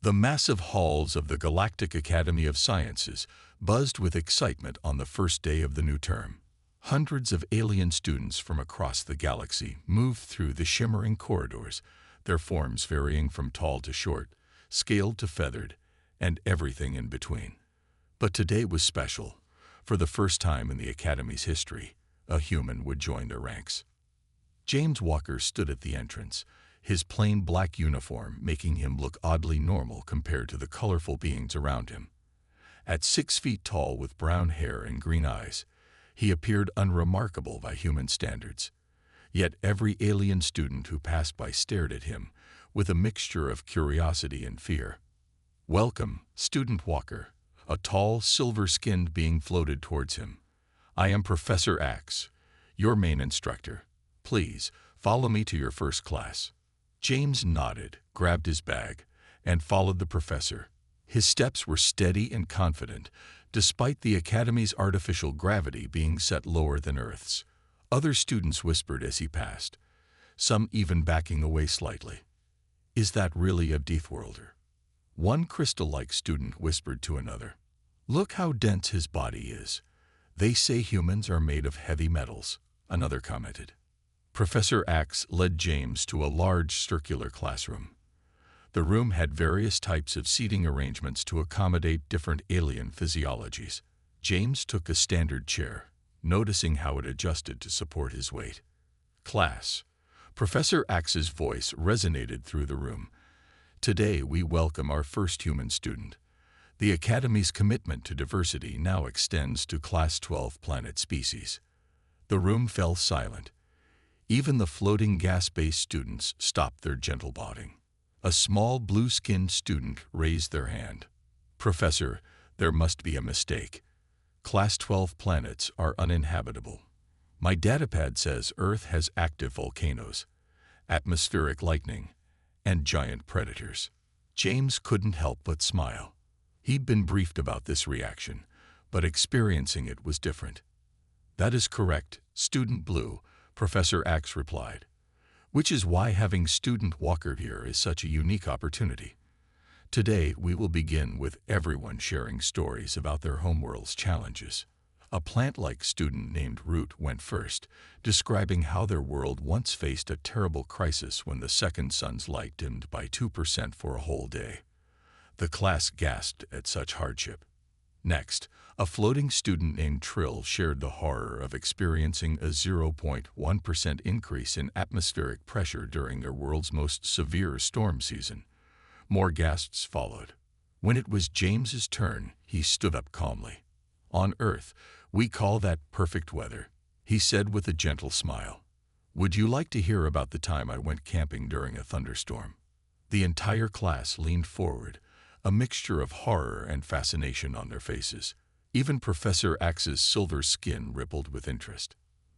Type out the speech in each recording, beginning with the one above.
The massive halls of the Galactic Academy of Sciences buzzed with excitement on the first day of the new term. Hundreds of alien students from across the galaxy moved through the shimmering corridors, their forms varying from tall to short, scaled to feathered, and everything in between. But today was special. For the first time in the Academy's history, a human would join their ranks. James Walker stood at the entrance, his plain black uniform making him look oddly normal compared to the colorful beings around him. At 6 feet tall with brown hair and green eyes, he appeared unremarkable by human standards. Yet every alien student who passed by stared at him with a mixture of curiosity and fear. "Welcome, Student Walker," a tall, silver-skinned being floated towards him. "I am Professor Axe, your main instructor. Please, follow me to your first class." James nodded, grabbed his bag, and followed the professor. His steps were steady and confident, despite the Academy's artificial gravity being set lower than Earth's. Other students whispered as he passed, some even backing away slightly. "Is that really a Deathworlder?" One crystal-like student whispered to another. "Look how dense his body is. They say humans are made of heavy metals," another commented. Professor Axe led James to a large circular classroom. The room had various types of seating arrangements to accommodate different alien physiologies. James took a standard chair, noticing how it adjusted to support his weight. "Class." Professor Axe's voice resonated through the room. "Today we welcome our first human student. The Academy's commitment to diversity now extends to Class 12 planet species." The room fell silent. Even the floating gas-based students stopped their gentle bawling. A small blue-skinned student raised their hand. "Professor, there must be a mistake. Class 12 planets are uninhabitable. My datapad says Earth has active volcanoes, atmospheric lightning, and giant predators." James couldn't help but smile. He'd been briefed about this reaction, but experiencing it was different. "That is correct, Student Blue," Professor Axe replied, "which is why having Student Walker here is such a unique opportunity. Today we will begin with everyone sharing stories about their homeworld's challenges." A plant-like student named Root went first, describing how their world once faced a terrible crisis when the second sun's light dimmed by 2% for a whole day. The class gasped at such hardship. Next, a floating student named Trill shared the horror of experiencing a 0.1% increase in atmospheric pressure during their world's most severe storm season. More gasps followed. When it was James's turn, he stood up calmly. "On Earth, we call that perfect weather," he said with a gentle smile. "Would you like to hear about the time I went camping during a thunderstorm?" The entire class leaned forward, a mixture of horror and fascination on their faces. Even Professor Axe's silver skin rippled with interest.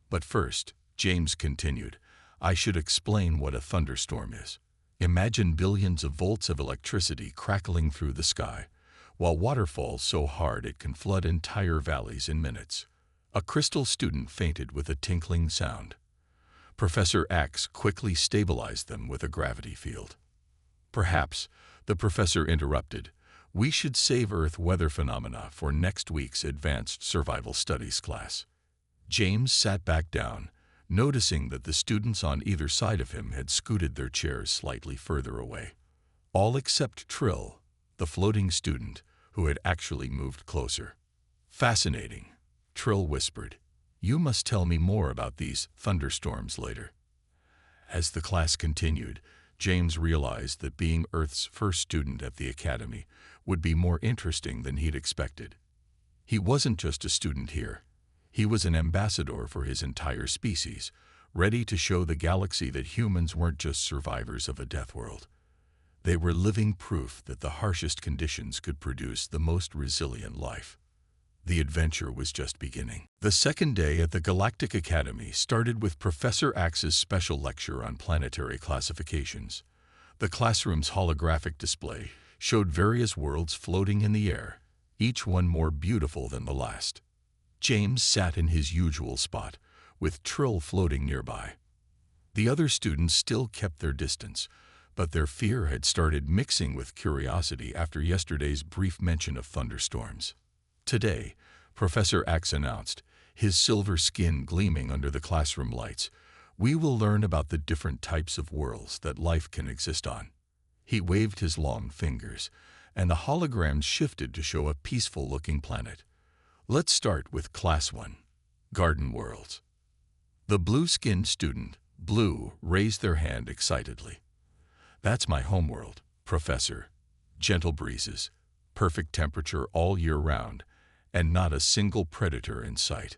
"But first," James continued, "I should explain what a thunderstorm is. Imagine billions of volts of electricity crackling through the sky, while water falls so hard it can flood entire valleys in minutes." A crystal student fainted with a tinkling sound. Professor Axe quickly stabilized them with a gravity field. "Perhaps," the professor interrupted, "we should save Earth weather phenomena for next week's Advanced Survival Studies class." James sat back down, noticing that the students on either side of him had scooted their chairs slightly further away. All except Trill, the floating student, who had actually moved closer. "Fascinating," Trill whispered. "You must tell me more about these thunderstorms later." As the class continued, James realized that being Earth's first student at the Academy would be more interesting than he'd expected. He wasn't just a student here. He was an ambassador for his entire species, ready to show the galaxy that humans weren't just survivors of a death world. They were living proof that the harshest conditions could produce the most resilient life. The adventure was just beginning. The second day at the Galactic Academy started with Professor Axe's special lecture on planetary classifications. The classroom's holographic display showed various worlds floating in the air, each one more beautiful than the last. James sat in his usual spot, with Trill floating nearby. The other students still kept their distance, but their fear had started mixing with curiosity after yesterday's brief mention of thunderstorms. Today, Professor Axe announced, his silver skin gleaming under the classroom lights, we will learn about the different types of worlds that life can exist on. He waved his long fingers, and the holograms shifted to show a peaceful-looking planet. Let's start with Class 1, Garden Worlds. The blue-skinned student, Blue, raised their hand excitedly. That's my homeworld, Professor. Gentle breezes, perfect temperature all year round, and not a single predator in sight.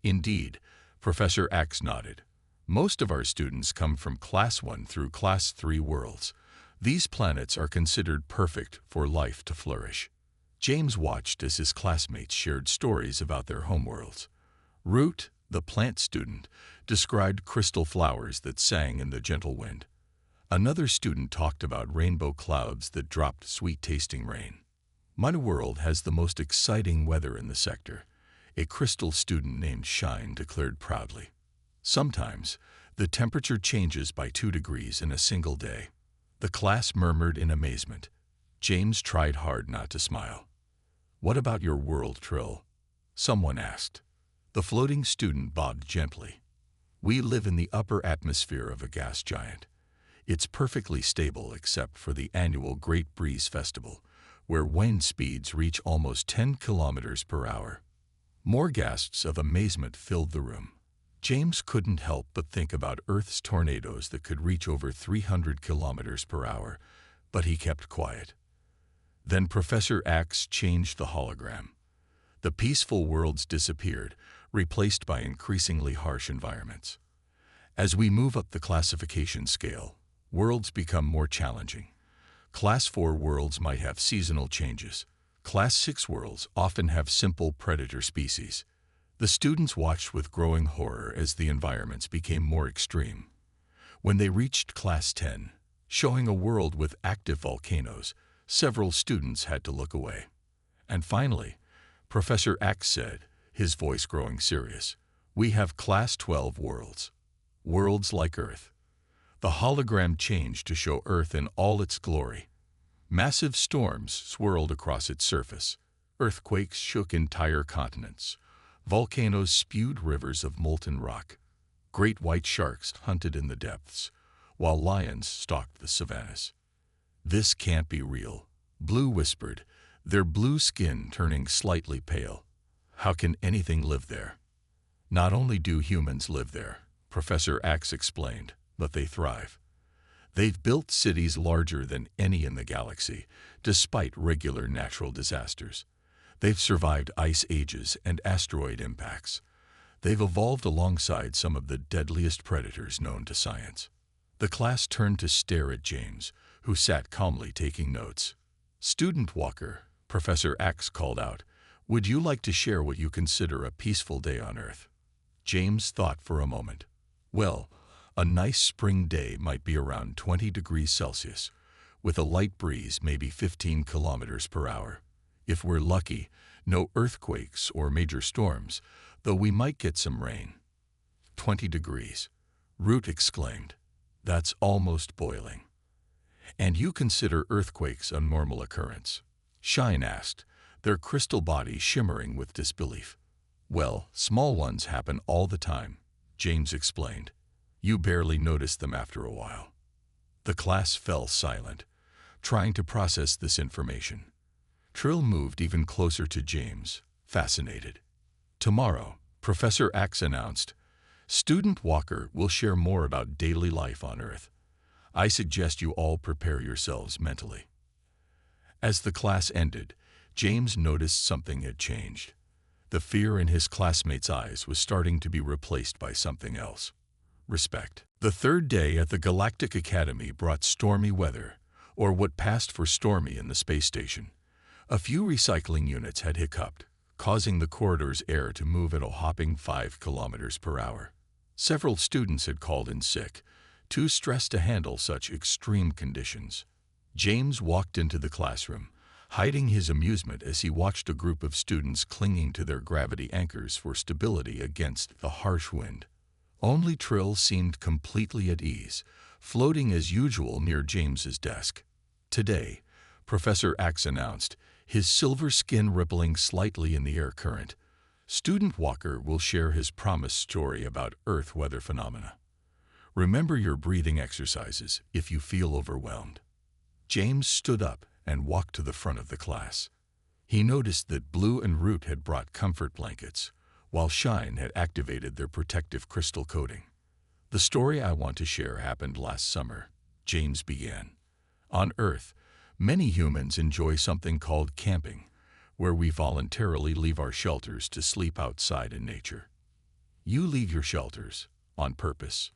Indeed, Professor Axe nodded. Most of our students come from Class 1 through Class 3 worlds. These planets are considered perfect for life to flourish. James watched as his classmates shared stories about their homeworlds. Root, the plant student, described crystal flowers that sang in the gentle wind. Another student talked about rainbow clouds that dropped sweet-tasting rain. My world has the most exciting weather in the sector, a crystal student named Shine declared proudly. Sometimes, the temperature changes by 2 degrees in a single day. The class murmured in amazement. James tried hard not to smile. What about your world, Trill? Someone asked. The floating student bobbed gently. We live in the upper atmosphere of a gas giant. It's perfectly stable except for the annual Great Breeze Festival, where wind speeds reach almost 10 kilometers per hour. More gasps of amazement filled the room. James couldn't help but think about Earth's tornadoes that could reach over 300 kilometers per hour, but he kept quiet. Then Professor Axe changed the hologram. The peaceful worlds disappeared, replaced by increasingly harsh environments. As we move up the classification scale, worlds become more challenging. Class 4 worlds might have seasonal changes. Class 6 worlds often have simple predator species. The students watched with growing horror as the environments became more extreme. When they reached Class 10, showing a world with active volcanoes, several students had to look away. And finally, Professor Axe said, his voice growing serious, we have Class 12 worlds. Worlds like Earth. The hologram changed to show Earth in all its glory. Massive storms swirled across its surface. Earthquakes shook entire continents. Volcanoes spewed rivers of molten rock. Great white sharks hunted in the depths, while lions stalked the savannas. This can't be real, Blue whispered, their blue skin turning slightly pale. How can anything live there? Not only do humans live there, Professor Axe explained, but they thrive. They've built cities larger than any in the galaxy, despite regular natural disasters. They've survived ice ages and asteroid impacts. They've evolved alongside some of the deadliest predators known to science. The class turned to stare at James, who sat calmly taking notes. Student Walker, Professor Axe called out, would you like to share what you consider a peaceful day on Earth? James thought for a moment. Well, a nice spring day might be around 20 degrees Celsius, with a light breeze maybe 15 kilometers per hour. If we're lucky, no earthquakes or major storms, though we might get some rain. 20 degrees. Root exclaimed. That's almost boiling. And you consider earthquakes a normal occurrence? Shine asked, their crystal body shimmering with disbelief. Well, small ones happen all the time, James explained. You barely notice them after a while. The class fell silent, trying to process this information. Trill moved even closer to James, fascinated. Tomorrow, Professor Axe announced, Student Walker will share more about daily life on Earth. I suggest you all prepare yourselves mentally. As the class ended, James noticed something had changed. The fear in his classmates' eyes was starting to be replaced by something else. Respect. The third day at the Galactic Academy brought stormy weather, or what passed for stormy in the space station. A few recycling units had hiccuped, causing the corridor's air to move at a hopping 5 kilometers per hour. Several students had called in sick, too stressed to handle such extreme conditions. James walked into the classroom, hiding his amusement as he watched a group of students clinging to their gravity anchors for stability against the harsh wind. Only Trill seemed completely at ease, floating as usual near James's desk. Today, Professor Axe announced, his silver skin rippling slightly in the air current. Student Walker will share his promised story about Earth weather phenomena. Remember your breathing exercises if you feel overwhelmed. James stood up and walked to the front of the class. He noticed that Blue and Root had brought comfort blankets, while Shine had activated their protective crystal coating. The story I want to share happened last summer, James began. On Earth, many humans enjoy something called camping, where we voluntarily leave our shelters to sleep outside in nature. You leave your shelters on purpose.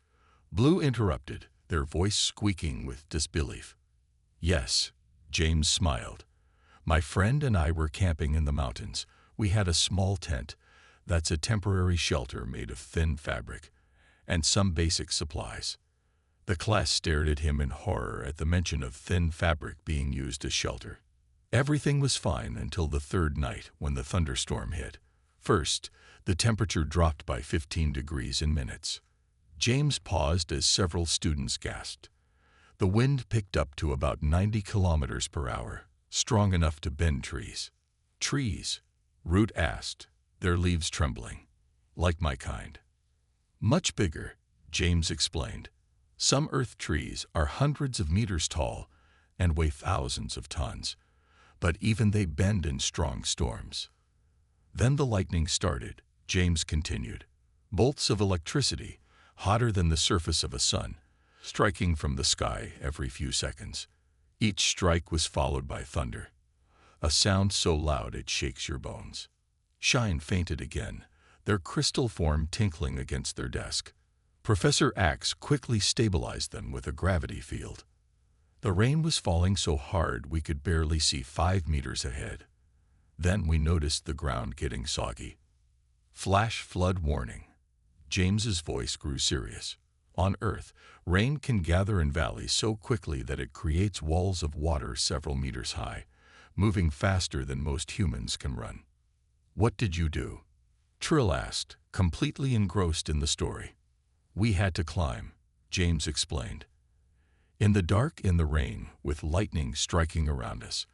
Blue interrupted, their voice squeaking with disbelief. Yes, James smiled. My friend and I were camping in the mountains. We had a small tent, that's a temporary shelter made of thin fabric, and some basic supplies. The class stared at him in horror at the mention of thin fabric being used as shelter. Everything was fine until the third night when the thunderstorm hit. First, the temperature dropped by 15 degrees in minutes. James paused as several students gasped. The wind picked up to about 90 kilometers per hour, strong enough to bend trees. Trees? Root asked, their leaves trembling. Like my kind. Much bigger, James explained. Some Earth trees are hundreds of meters tall and weigh thousands of tons, but even they bend in strong storms. Then the lightning started, James continued. Bolts of electricity, hotter than the surface of a sun, striking from the sky every few seconds. Each strike was followed by thunder, a sound so loud it shakes your bones. Shine fainted again, their crystal form tinkling against their desk. Professor Axe quickly stabilized them with a gravity field. The rain was falling so hard we could barely see 5 meters ahead. Then we noticed the ground getting soggy. Flash flood warning. James's voice grew serious. On Earth, rain can gather in valleys so quickly that it creates walls of water several meters high, moving faster than most humans can run. What did you do? Trill asked, completely engrossed in the story. We had to climb, James explained. In the dark, in the rain, with lightning striking around us,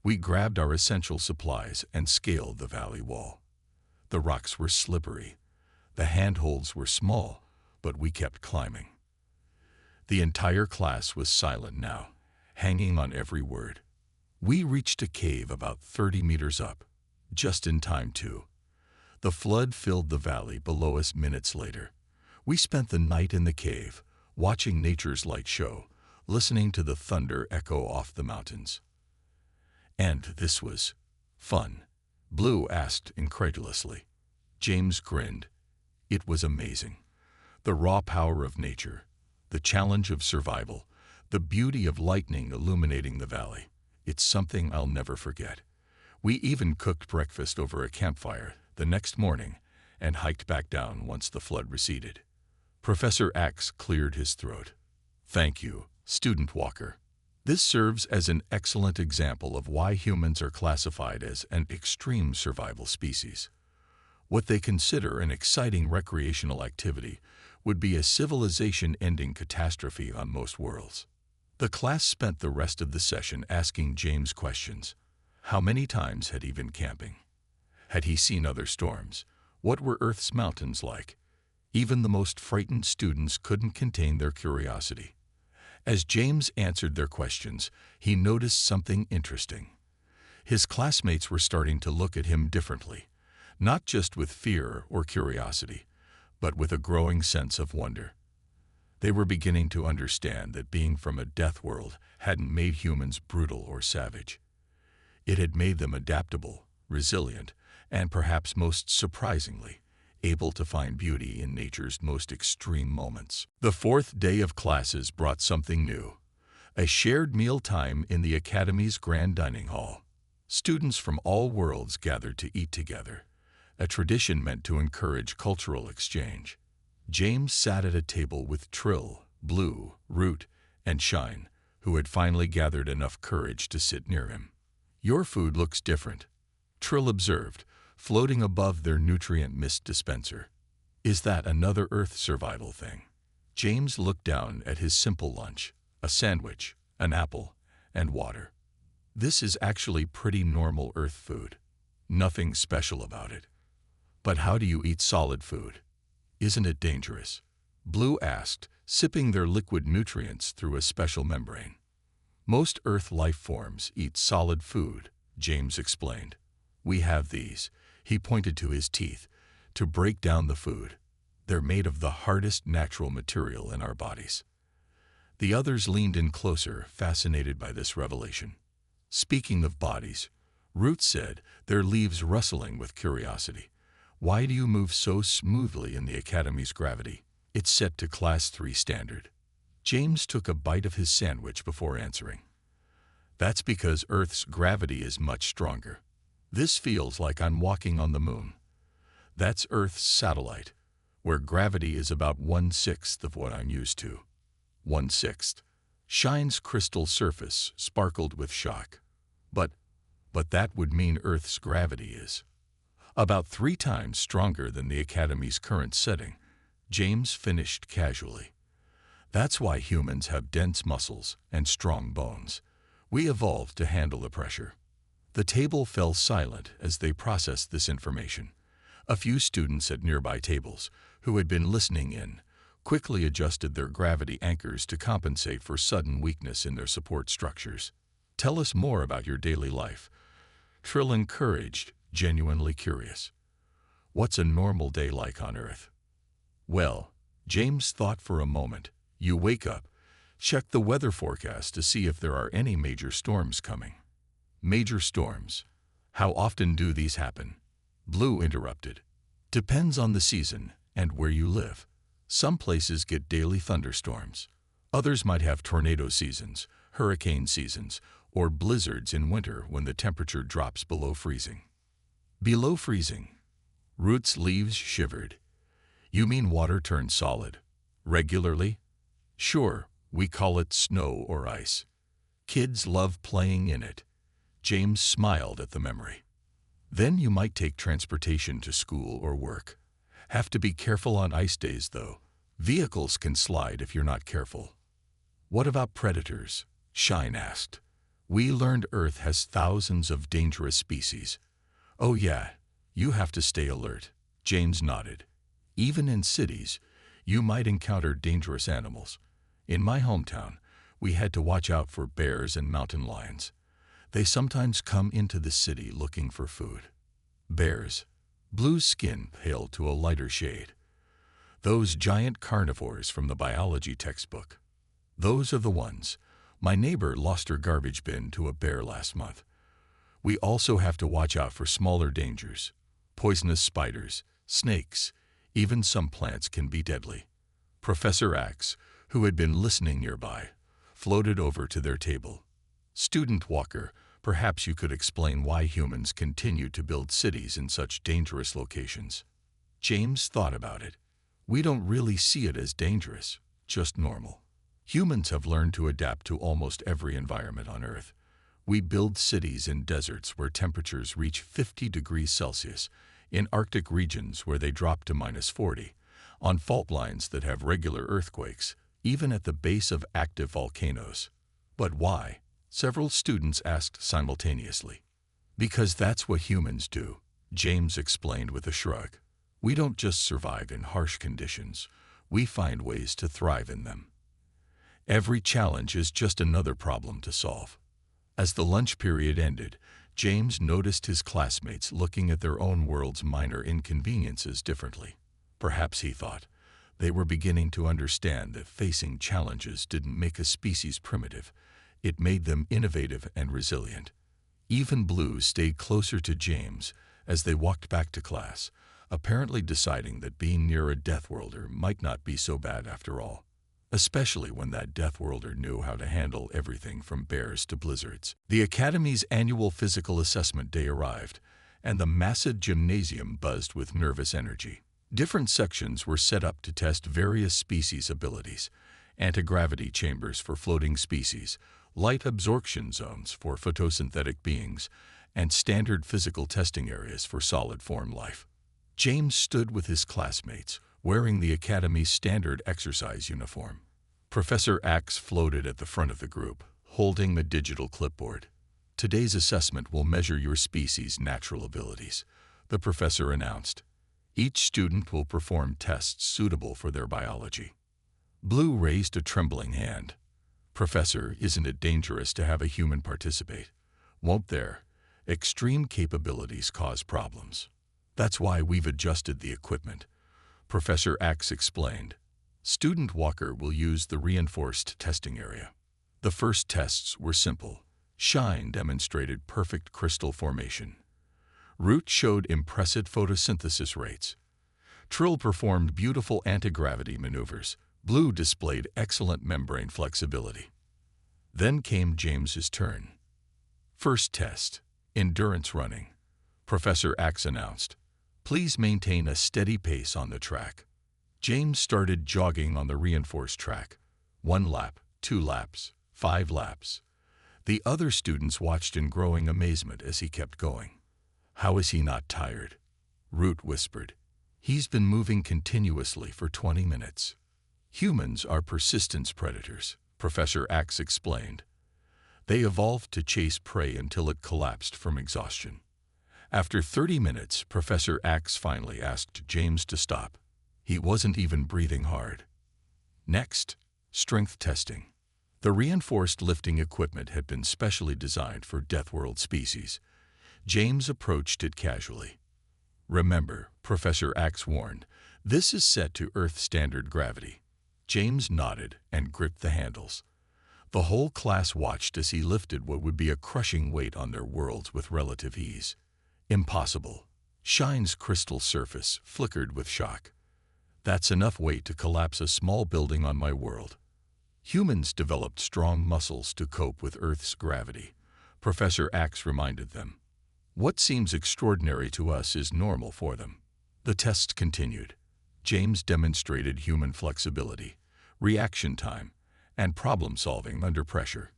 we grabbed our essential supplies and scaled the valley wall. The rocks were slippery. The handholds were small, but we kept climbing. The entire class was silent now, hanging on every word. We reached a cave about 30 meters up, just in time too. The flood filled the valley below us minutes later. We spent the night in the cave, watching nature's light show, listening to the thunder echo off the mountains. And this was fun, Blue asked incredulously. James grinned. It was amazing. The raw power of nature, the challenge of survival, the beauty of lightning illuminating the valley. It's something I'll never forget. We even cooked breakfast over a campfire the next morning and hiked back down once the flood receded. Professor Axe cleared his throat. Thank you, Student Walker. This serves as an excellent example of why humans are classified as an extreme survival species. What they consider an exciting recreational activity would be a civilization-ending catastrophe on most worlds. The class spent the rest of the session asking James questions. How many times had he been camping? Had he seen other storms? What were Earth's mountains like? Even the most frightened students couldn't contain their curiosity. As James answered their questions, he noticed something interesting. His classmates were starting to look at him differently, not just with fear or curiosity, but with a growing sense of wonder. They were beginning to understand that being from a death world hadn't made humans brutal or savage. It had made them adaptable, resilient, and perhaps most surprisingly, able to find beauty in nature's most extreme moments. The fourth day of classes brought something new. A shared meal time in the Academy's grand dining hall. Students from all worlds gathered to eat together, a tradition meant to encourage cultural exchange. James sat at a table with Trill, Blue, Root, and Shine, who had finally gathered enough courage to sit near him. Your food looks different, Trill observed, floating above their nutrient mist dispenser. Is that another Earth survival thing? James looked down at his simple lunch, a sandwich, an apple, and water. This is actually pretty normal Earth food. Nothing special about it. But how do you eat solid food? Isn't it dangerous? Blue asked, sipping their liquid nutrients through a special membrane. Most Earth life forms eat solid food, James explained. We have these, he pointed to his teeth, to break down the food. They're made of the hardest natural material in our bodies. The others leaned in closer, fascinated by this revelation. Speaking of bodies, Root said, their leaves rustling with curiosity. Why do you move so smoothly in the Academy's gravity? It's set to Class 3 standard. James took a bite of his sandwich before answering. That's because Earth's gravity is much stronger. This feels like I'm walking on the moon. That's Earth's satellite, where gravity is about 1/6 of what I'm used to. 1/6. Shine's crystal surface sparkled with shock. But that would mean Earth's gravity is about 3 times stronger than the Academy's current setting, James finished casually. That's why humans have dense muscles and strong bones. We evolved to handle the pressure. The table fell silent as they processed this information. A few students at nearby tables, who had been listening in, quickly adjusted their gravity anchors to compensate for sudden weakness in their support structures. Tell us more about your daily life, Trill encouraged, genuinely curious. What's a normal day like on Earth? Well, James thought for a moment. You wake up, check the weather forecast to see if there are any major storms coming. Major storms. How often do these happen? Blue interrupted. Depends on the season and where you live. Some places get daily thunderstorms. Others might have tornado seasons, hurricane seasons, or blizzards in winter when the temperature drops below freezing. Below freezing. Root's leaves shivered. You mean water turns solid? Regularly? Sure, we call it snow or ice. Kids love playing in it. James smiled at the memory. Then you might take transportation to school or work. Have to be careful on ice days, though. Vehicles can slide if you're not careful. What about predators? Shine asked. We learned Earth has thousands of dangerous species. Oh yeah, you have to stay alert. James nodded. Even in cities, you might encounter dangerous animals. In my hometown, we had to watch out for bears and mountain lions. They sometimes come into the city looking for food. Bears. Blue's skin paled to a lighter shade. Those giant carnivores from the biology textbook. Those are the ones. My neighbor lost her garbage bin to a bear last month. We also have to watch out for smaller dangers. Poisonous spiders, snakes, even some plants can be deadly. Professor Axe, who had been listening nearby, floated over to their table. Student Walker, perhaps you could explain why humans continue to build cities in such dangerous locations. James thought about it. We don't really see it as dangerous, just normal. Humans have learned to adapt to almost every environment on Earth. We build cities in deserts where temperatures reach 50 degrees Celsius, in Arctic regions where they drop to -40, on fault lines that have regular earthquakes, even at the base of active volcanoes. But why? Several students asked simultaneously. Because that's what humans do, James explained with a shrug. We don't just survive in harsh conditions, we find ways to thrive in them. Every challenge is just another problem to solve. As the lunch period ended, James noticed his classmates looking at their own world's minor inconveniences differently. Perhaps, he thought, they were beginning to understand that facing challenges didn't make a species primitive. It made them innovative and resilient. Even Blue stayed closer to James as they walked back to class, apparently deciding that being near a Deathworlder might not be so bad after all. Especially when that Deathworlder knew how to handle everything from bears to blizzards. The Academy's annual physical assessment day arrived, and the massive gymnasium buzzed with nervous energy. Different sections were set up to test various species' abilities: anti-gravity chambers for floating species, light absorption zones for photosynthetic beings, and standard physical testing areas for solid form life. James stood with his classmates, wearing the Academy's standard exercise uniform. Professor Axe floated at the front of the group, holding the digital clipboard. "Today's assessment will measure your species' natural abilities," the professor announced. "Each student will perform tests suitable for their biology." Blue raised a trembling hand. "Professor, isn't it dangerous to have a human participate? Won't their extreme capabilities cause problems?" "That's why we've adjusted the equipment," Professor Axe explained. "Student Walker will use the reinforced testing area." The first tests were simple. Shine demonstrated perfect crystal formation. Root showed impressive photosynthesis rates. Trill performed beautiful anti-gravity maneuvers. Blue displayed excellent membrane flexibility. Then came James's turn. "First test, endurance running," Professor Axe announced. "Please maintain a steady pace on the track." James started jogging on the reinforced track. 1 lap, 2 laps, 5 laps. The other students watched in growing amazement as he kept going. "How is he not tired?" Root whispered. "He's been moving continuously for 20 minutes. Humans are persistence predators," Professor Axe explained. "They evolved to chase prey until it collapsed from exhaustion." After 30 minutes, Professor Axe finally asked James to stop. He wasn't even breathing hard. Next, strength testing. The reinforced lifting equipment had been specially designed for Deathworld species. James approached it casually. "Remember," Professor Axe warned, "this is set to Earth standard gravity." James nodded and gripped the handles. The whole class watched as he lifted what would be a crushing weight on their worlds with relative ease. "Impossible." Shine's crystal surface flickered with shock. "That's enough weight to collapse a small building on my world." "Humans developed strong muscles to cope with Earth's gravity," Professor Axe reminded them. "What seems extraordinary to us is normal for them." The tests continued. James demonstrated human flexibility, reaction time, and problem-solving under pressure.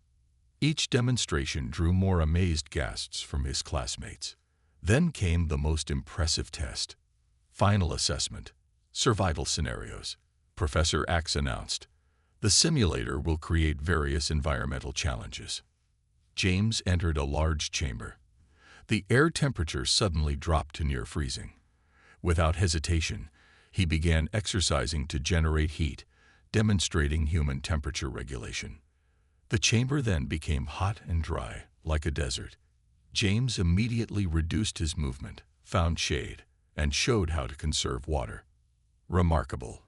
Each demonstration drew more amazed gasps from his classmates. Then came the most impressive test. Final assessment. Survival scenarios, Professor Axe announced. "The simulator will create various environmental challenges." James entered a large chamber. The air temperature suddenly dropped to near freezing. Without hesitation, he began exercising to generate heat, demonstrating human temperature regulation. The chamber then became hot and dry, like a desert. James immediately reduced his movement, found shade, and showed how to conserve water. "Remarkable,"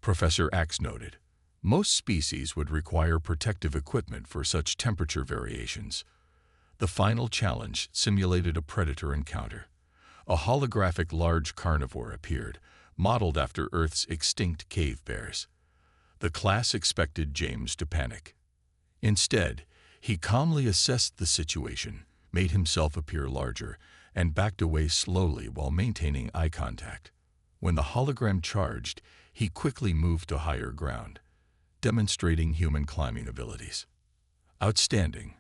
Professor Axe noted. "Most species would require protective equipment for such temperature variations." The final challenge simulated a predator encounter. A holographic large carnivore appeared, modeled after Earth's extinct cave bears. The class expected James to panic. Instead, he calmly assessed the situation, made himself appear larger, and backed away slowly while maintaining eye contact. When the hologram charged, he quickly moved to higher ground, demonstrating human climbing abilities. "Outstanding,"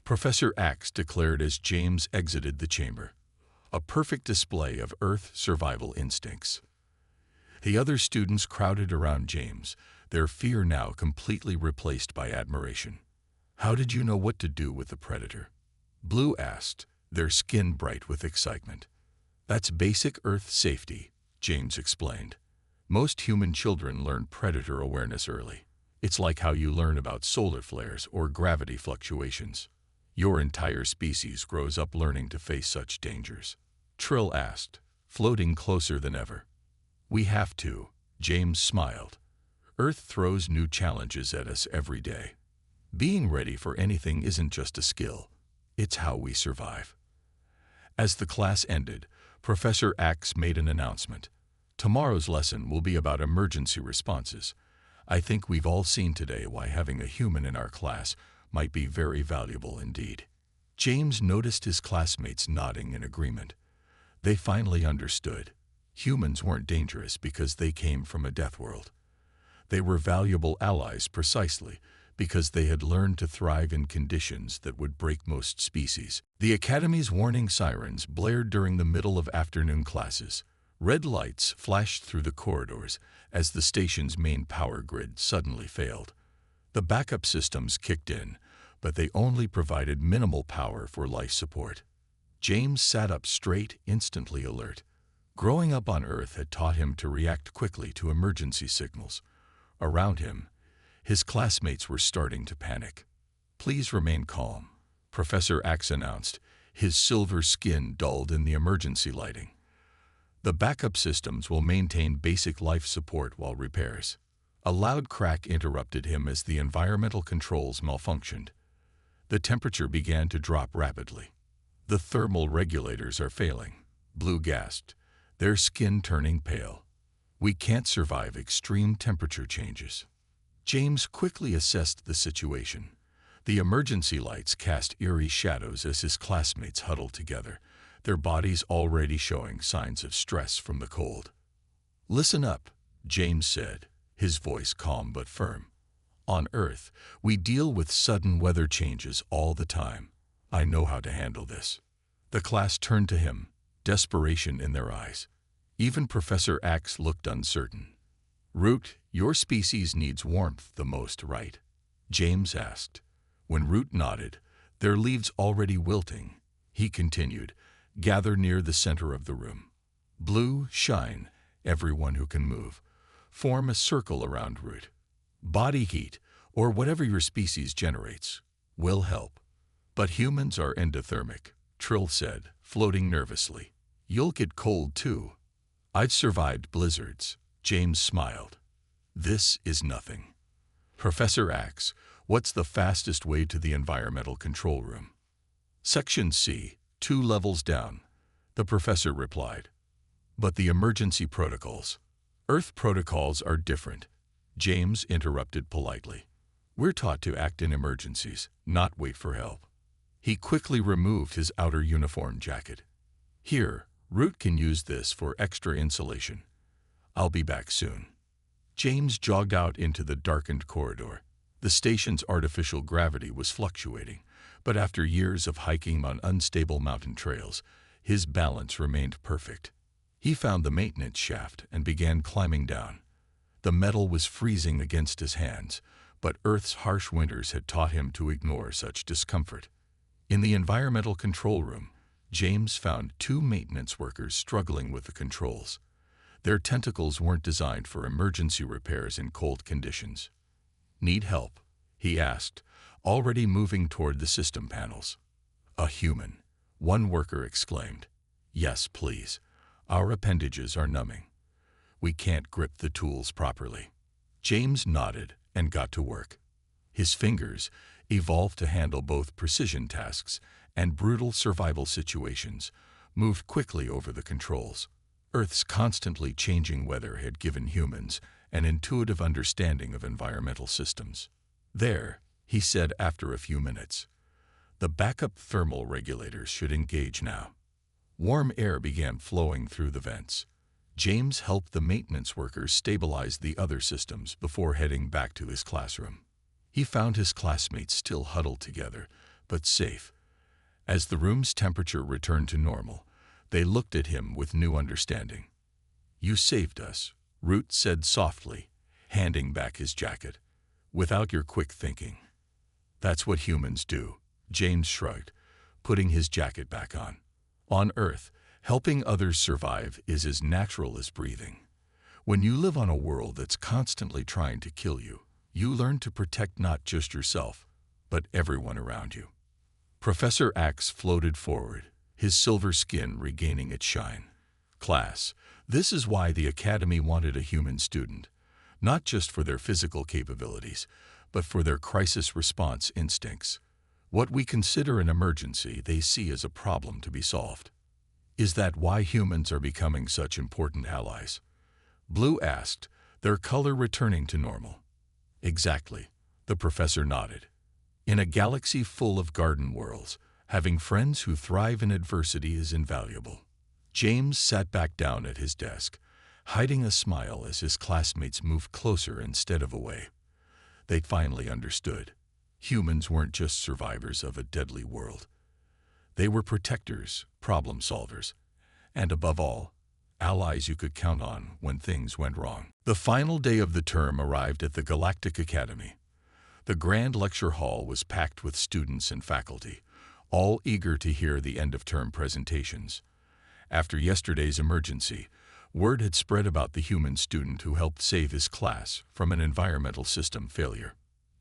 Professor Axe declared as James exited the chamber. "A perfect display of Earth survival instincts." The other students crowded around James, their fear now completely replaced by admiration. "How did you know what to do with the predator?" Blue asked, their skin bright with excitement. "That's basic Earth safety," James explained. "Most human children learn predator awareness early. It's like how you learn about solar flares or gravity fluctuations. Your entire species grows up learning to face such dangers." Trill asked, floating closer than ever. "We have to," James smiled. "Earth throws new challenges at us every day. Being ready for anything isn't just a skill, it's how we survive." As the class ended, Professor Axe made an announcement. "Tomorrow's lesson will be about emergency responses. I think we've all seen today why having a human in our class might be very valuable indeed." James noticed his classmates nodding in agreement. They finally understood. Humans weren't dangerous because they came from a death world. They were valuable allies precisely because they had learned to thrive in conditions that would break most species. The Academy's warning sirens blared during the middle of afternoon classes, Red lights flashed through the corridors as the station's main power grid suddenly failed. The backup systems kicked in, but they only provided minimal power for life support. James sat up straight, instantly alert. Growing up on Earth had taught him to react quickly to emergency signals. Around him, his classmates were starting to panic. "Please remain calm," Professor Axe announced, his silver skin dulled in the emergency lighting. "The backup systems will maintain basic life support while repairs." A loud crack interrupted him as the environmental controls malfunctioned. The temperature began to drop rapidly. "The thermal regulators are failing," Blue gasped, their skin turning pale. "We can't survive extreme temperature changes." James quickly assessed the situation. The emergency lights cast eerie shadows as his classmates huddled together, their bodies already showing signs of stress from the cold. "Listen up," James said, his voice calm but firm. "On Earth, we deal with sudden weather changes all the time. I know how to handle this." The class turned to him, desperation in their eyes. Even Professor Axe looked uncertain. "Root, your species needs warmth the most, right?" James asked. When Root nodded, their leaves already wilting, he continued, "Gather near the center of the room. Blue, shine, everyone who can move. Form a circle around Root. Body heat, or whatever your species generates, will help." "But humans are endothermic," Trill said, floating nervously. "You'll get cold too." "I've survived blizzards," James smiled. "This is nothing." "Professor Axe, what's the fastest way to the environmental control room?" "Section C, 2 levels down," the professor replied. "But the emergency protocols." "Earth protocols are different," James interrupted politely. "We're taught to act in emergencies, not wait for help." He quickly removed his outer uniform jacket. "Here, Root can use this for extra insulation. I'll be back soon." James jogged out into the darkened corridor. The station's artificial gravity was fluctuating, but after years of hiking on unstable mountain trails, his balance remained perfect. He found the maintenance shaft and began climbing down. The metal was freezing against his hands, but Earth's harsh winters had taught him to ignore such discomfort. In the environmental control room, James found 2 maintenance workers struggling with the controls. Their tentacles weren't designed for emergency repairs in cold conditions. "Need help?" he asked, already moving toward the system panels. "A human," one worker exclaimed. "Yes, please. Our appendages are numbing. We can't grip the tools properly." James nodded and got to work. His fingers, evolved to handle both precision tasks and brutal survival situations, moved quickly over the controls. Earth's constantly changing weather had given humans an intuitive understanding of environmental systems. "There," he said after a few minutes. "The backup thermal regulators should engage now." Warm air began flowing through the vents. James helped the maintenance workers stabilize the other systems before heading back to his classroom. He found his classmates still huddled together, but safe. As the room's temperature returned to normal, they looked at him with new understanding. "You saved us," Root said softly, handing back his jacket. "Without your quick thinking." "That's what humans do," James shrugged, putting his jacket back on. "On Earth, helping others survive is as natural as breathing. When you live on a world that's constantly trying to kill you, you learn to protect not just yourself, but everyone around you." Professor Axe floated forward, his silver skin regaining its shine. "Class, this is why the Academy wanted a human student, not just for their physical capabilities, but for their crisis response instincts. What we consider an emergency, they see as a problem to be solved." "Is that why humans are becoming such important allies?" Blue asked, their color returning to normal. "Exactly," the professor nodded. "In a galaxy full of garden worlds, having friends who thrive in adversity is invaluable." James sat back down at his desk, hiding a smile as his classmates moved closer instead of away. They finally understood. Humans weren't just survivors of a deadly world. They were protectors, problem solvers, and above all, allies you could count on when things went wrong. The final day of the term arrived at the Galactic Academy. The grand lecture hall was packed with students and faculty, all eager to hear the end-of-term presentations. After yesterday's emergency, word had spread about the human student who helped save his class from an environmental system failure.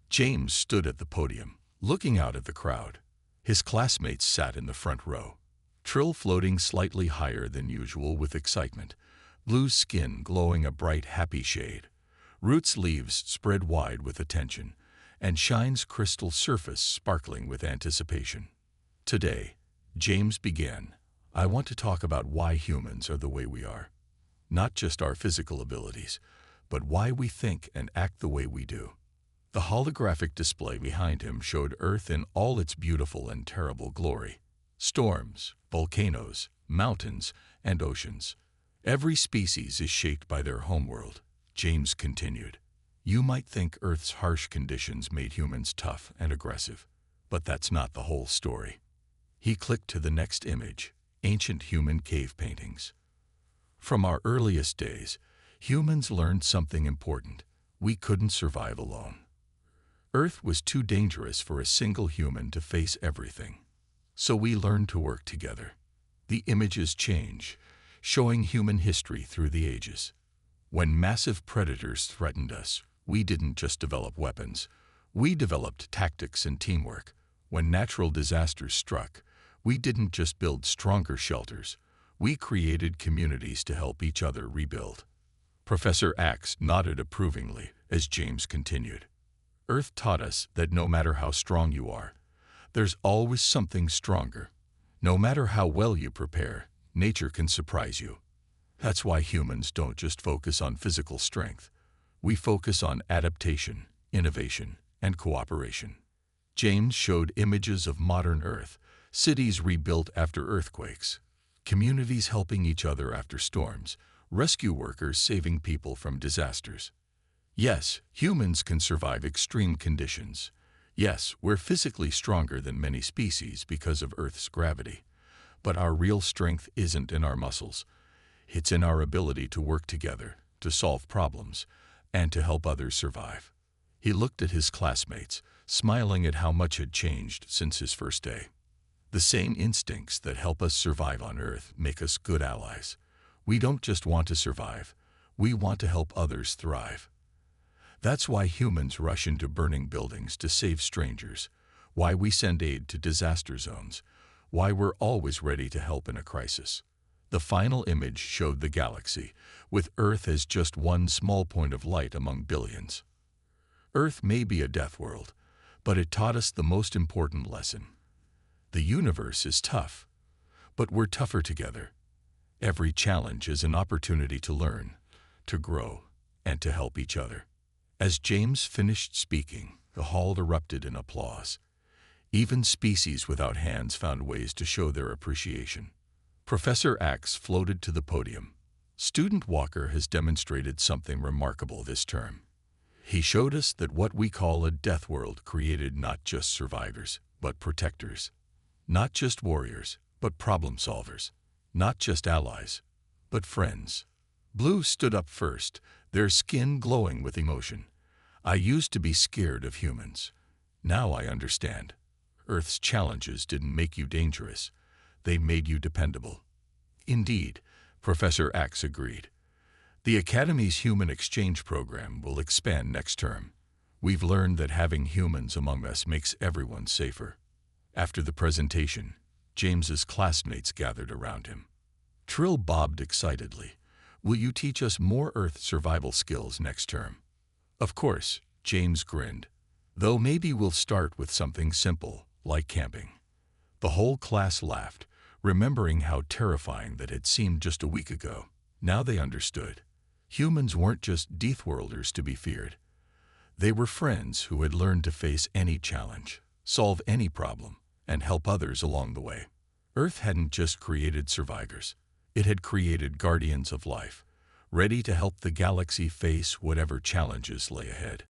James stood at the podium, looking out at the crowd. His classmates sat in the front row, Trill floating slightly higher than usual with excitement, Blue's skin glowing a bright, happy shade, Root's leaves spread wide with attention, and Shine's crystal surface sparkling with anticipation. Today, James began, I want to talk about why humans are the way we are. Not just our physical abilities, but why we think and act the way we do. The holographic display behind him showed Earth in all its beautiful and terrible glory. Storms, volcanoes, mountains, and oceans. Every species is shaped by their homeworld, James continued. You might think Earth's harsh conditions made humans tough and aggressive, but that's not the whole story. He clicked to the next image, ancient human cave paintings. From our earliest days, humans learned something important. We couldn't survive alone. Earth was too dangerous for a single human to face everything. So we learned to work together. The images change, showing human history through the ages. When massive predators threatened us, we didn't just develop weapons. We developed tactics and teamwork. When natural disasters struck, we didn't just build stronger shelters. We created communities to help each other rebuild. Professor Axe nodded approvingly as James continued. Earth taught us that no matter how strong you are, there's always something stronger. No matter how well you prepare, nature can surprise you. That's why humans don't just focus on physical strength. We focus on adaptation, innovation, and cooperation. James showed images of modern Earth, cities rebuilt after earthquakes, communities helping each other after storms, rescue workers saving people from disasters. Yes, humans can survive extreme conditions. Yes, we're physically stronger than many species because of Earth's gravity. But our real strength isn't in our muscles. It's in our ability to work together, to solve problems, and to help others survive. He looked at his classmates, smiling at how much had changed since his first day. The same instincts that help us survive on Earth make us good allies. We don't just want to survive, we want to help others thrive. That's why humans rush into burning buildings to save strangers, why we send aid to disaster zones, why we're always ready to help in a crisis. The final image showed the galaxy, with Earth as just one small point of light among billions. Earth may be a death world, but it taught us the most important lesson. The universe is tough, but we're tougher together. Every challenge is an opportunity to learn, to grow, and to help each other. As James finished speaking, the hall erupted in applause. Even species without hands found ways to show their appreciation. Professor Axe floated to the podium. Student Walker has demonstrated something remarkable this term. He showed us that what we call a death world created not just survivors, but protectors. Not just warriors, but problem solvers. Not just allies, but friends. Blue stood up first, their skin glowing with emotion. I used to be scared of humans. Now I understand. Earth's challenges didn't make you dangerous. They made you dependable. Indeed, Professor Axe agreed. The Academy's Human Exchange Program will expand next term. We've learned that having humans among us makes everyone safer. After the presentation, James's classmates gathered around him. Trill bobbed excitedly. Will you teach us more Earth survival skills next term? Of course, James grinned. Though maybe we'll start with something simple, like camping. The whole class laughed, remembering how terrifying that had seemed just a week ago. Now they understood. Humans weren't just Deathworlders to be feared. They were friends who had learned to face any challenge, solve any problem, and help others along the way. Earth hadn't just created survivors. It had created guardians of life, ready to help the galaxy face whatever challenges lay ahead.